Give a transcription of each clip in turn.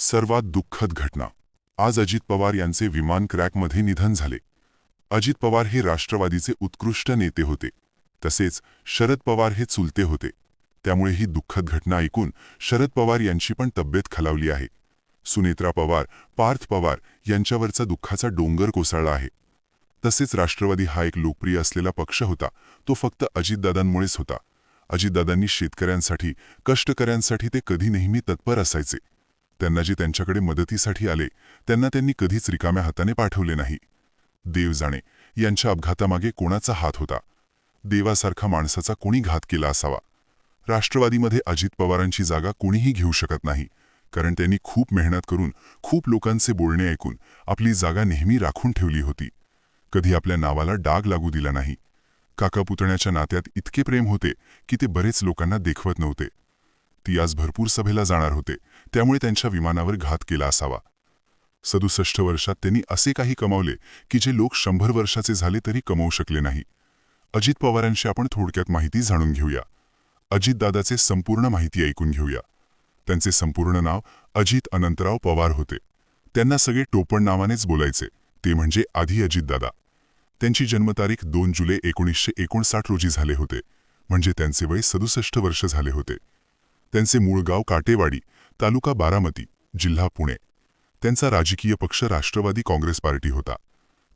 सर्वात दुःखद घटना. आज अजित पवार यांचे विमान क्रॅकमध्ये निधन झाले. अजित पवार हे राष्ट्रवादीचे उत्कृष्ट नेते होते. तसेच शरद पवार हे चुलते होते. त्यामुळे ही दुःखद घटना ऐकून शरद पवार यांची पण तब्येत खालावली आहे. सुनेत्रा पवार, पार्थ पवार यांच्यावरचा दुःखाचा डोंगर कोसळला आहे. तसेच राष्ट्रवादी हा एक लोकप्रिय असलेला पक्ष होता. तो फक्त अजितदादांमुळेच होता. अजितदादांनी शेतकऱ्यांसाठी, कष्टकऱ्यांसाठी ते कधी नेहमी तत्पर असायचे. त्यांना जे त्यांच्याकडे मदतीसाठी आले त्यांना त्यांनी कधीच रिकाम्या हाताने पाठवले नाही. देव जाणे यांच्या अपघातामागे कोणाचा हात होता. देवासारखा माणसाचा कोणी घात केला असावा. राष्ट्रवादीमध्ये अजित पवारांची जागा कोणीही घेऊ शकत नाही, कारण त्यांनी खूप मेहनत करून, खूप लोकांचे बोलणे ऐकून आपली जागा नेहमी राखून ठेवली होती. कधी आपल्या नावाला डाग लागू दिला नाही. काका पुतण्याच्या नात्यात इतके प्रेम होते की ते बरेच लोकांना देखवत नव्हते. ती आज भरपूर सभेला जाणार होते, त्यामुळे त्यांच्या विमानावर घात केला असावा. 67 वर्षात त्यांनी असे काही कमावले की जे लोक 100 वर्षाचे झाले तरी कमावू शकले नाही. अजित पवारांची आपण थोडक्यात माहिती जाणून घेऊया. अजितदादाचे संपूर्ण माहिती ऐकून घेऊया. त्यांचे संपूर्ण नाव अजित अनंतराव पवार होते. त्यांना सगळे टोपण नावानेच बोलायचे, ते म्हणजे आधी अजितदादा. त्यांची जन्मतारीख 2 जुलै 1959 रोजी झाले होते, म्हणजे त्यांचे वय 67 वर्ष झाले होते. त्यांचे मूळ गाव काटेवाडी, तालुका बारामती, जिल्हा पुणे. त्यांचा राजकीय पक्ष राष्ट्रवादी काँग्रेस पार्टी होता.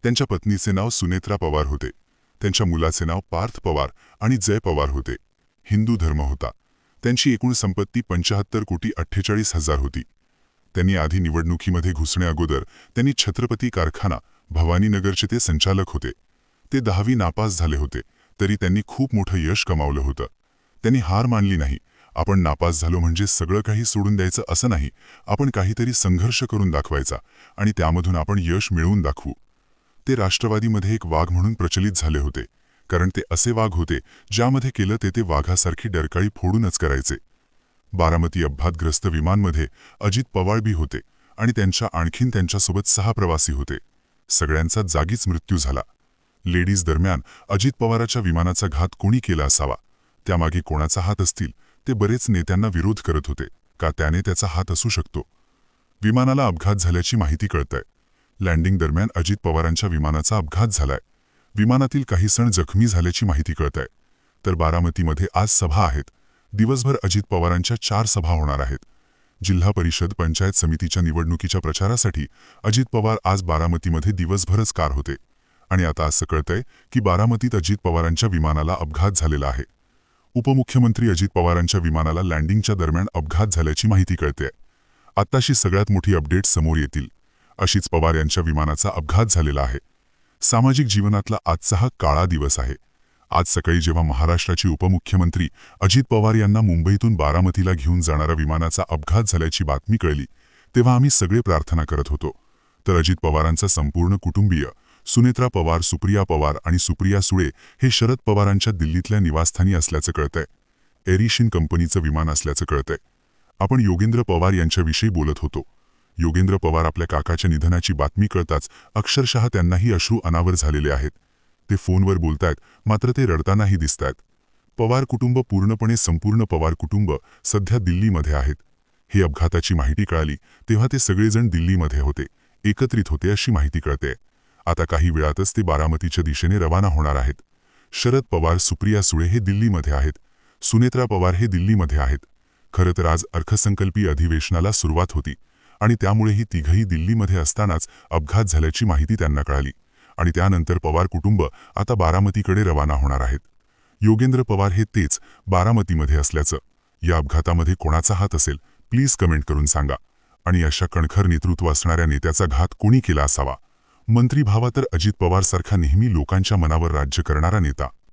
त्यांच्या पत्नीचे नाव सुनेत्रा पवार होते. त्यांच्या मुलाचे नाव पार्थ पवार आणि जय पवार होते. हिंदू धर्म होता. त्यांची एकूण संपत्ती 75 कोटी 48 हजार होती. त्यांनी आधी निवडणुकीमध्ये घुसण्याअगोदर त्यांनी छत्रपती कारखाना, भवानीनगरचे ते संचालक होते. ते 10वी नापास झाले होते, तरी त्यांनी खूप मोठं यश कमावलं होतं. त्यांनी हार मानली नाही. आपण नापास झालो म्हणजे सगळं काही सोडून द्यायचं असं नाही. आपण काहीतरी संघर्ष करून दाखवायचा आणि त्यामधून आपण यश मिळवून दाखवू. ते राष्ट्रवादीमध्ये एक वाघ म्हणून प्रचलित झाले होते, कारण ते असे वाघ होते ज्यामध्ये केलं ते वाघासारखी डरकाळी फोडूनच करायचे. बारामती अपघातग्रस्त विमानमध्ये अजित पवार बी होते आणि आणखीन त्यांच्यासोबत 6 प्रवासी होते. सगळ्यांचा जागीच मृत्यू झाला. लेडीज दरम्यान अजित पवाराच्या विमानाचा घात कोणी केला असावा, त्यामागे कोणाचा हात असतील ते बरेच नेत्यांना विरोध करत होते. का त्याने त्याचा हात असू शकतो? विमानाला अपघात झाल्याची माहिती कळतंय. लँडिंग दरम्यान अजित पवारांच्या विमानाचा अपघात झालाय. विमानातील काही जण जखमी झाल्याची माहिती कळतंय. तर बारामतीमध्ये आज सभा आहेत. दिवसभर अजित पवारांच्या 4 सभा होणार आहेत. जिल्हा परिषद पंचायत समितीच्या निवडणुकीच्या प्रचारासाठी अजित पवार आज बारामतीमध्ये दिवसभरच कार होते. आणि आता असं कळतंय की बारामतीत अजित पवारांच्या विमानाला अपघात झालेला आहे. उपमुख्यमंत्री अजित पवारांच्या विमानाला लँडिंगच्या दरम्यान अपघात झाल्याची माहिती कळतेय. आत्ताशी सगळ्यात मोठी अपडेट समोर येतील. अशीच पवार यांच्या विमानाचा अपघात झालेला आहे. सामाजिक जीवनातला आजचा हा काळा दिवस आहे. आज सकाळी जेव्हा महाराष्ट्राचे उपमुख्यमंत्री अजित पवार यांना मुंबईतून बारामतीला घेऊन जाणाऱ्या विमानाचा अपघात झाल्याची बातमी कळली, तेव्हा आम्ही सगळे प्रार्थना करत होतो. तर अजित पवारांचा संपूर्ण कुटुंबीय, सुनेत्रा पवार, सुप्रिया पवार आणि सुप्रिया सुळे हे शरद पवारांच्या दिल्लीतल्या निवासस्थानी असल्याचं कळतंय. एरिशिन कंपनीचं विमान असल्याचं कळतंय. आपण योगेंद्र पवार यांच्याविषयी बोलत होतो. योगेंद्र पवार आपल्या काकाच्या निधनाची बातमी कळताच अक्षरशः त्यांनाही अश्रू अनावर झालेले आहेत. ते फोनवर बोलतायत, मात्र ते रडतानाही दिसतायत. पवार कुटुंब पूर्णपणे संपूर्ण पवार कुटुंब सध्या दिल्लीमध्ये आहेत. ही अपघाताची माहिती कळाली तेव्हा ते सगळेजण दिल्लीमध्ये होते, एकत्रित होते अशी माहिती कळते. आता काही वेळातच ते बारामतीच्या दिशेने रवाना होणार आहेत. शरद पवार, सुप्रिया सुळे हे दिल्लीमध्ये आहेत. सुनेत्रा पवार हे दिल्लीमध्ये आहेत. खरं तर आज अर्थसंकल्पीय अधिवेशनाला सुरुवात होती आणि त्यामुळे ही तिघही दिल्लीमध्ये असतानाच अपघात झाल्याची माहिती त्यांना कळाली. आणि त्यानंतर पवार कुटुंब आता बारामतीकडे रवाना होणार आहेत. योगेंद्र पवार हे तेच बारामतीमध्ये असल्याचं. या अपघातामध्ये कोणाचा हात असेल प्लीज कमेंट करून सांगा. आणि अशा कणखर नेतृत्व असणाऱ्या नेत्याचा घात कोणी केला असावा? मंत्री भावा तर अजित पवार सारखा नेहमी लोकांच्या मनावर राज्य करणारा नेता.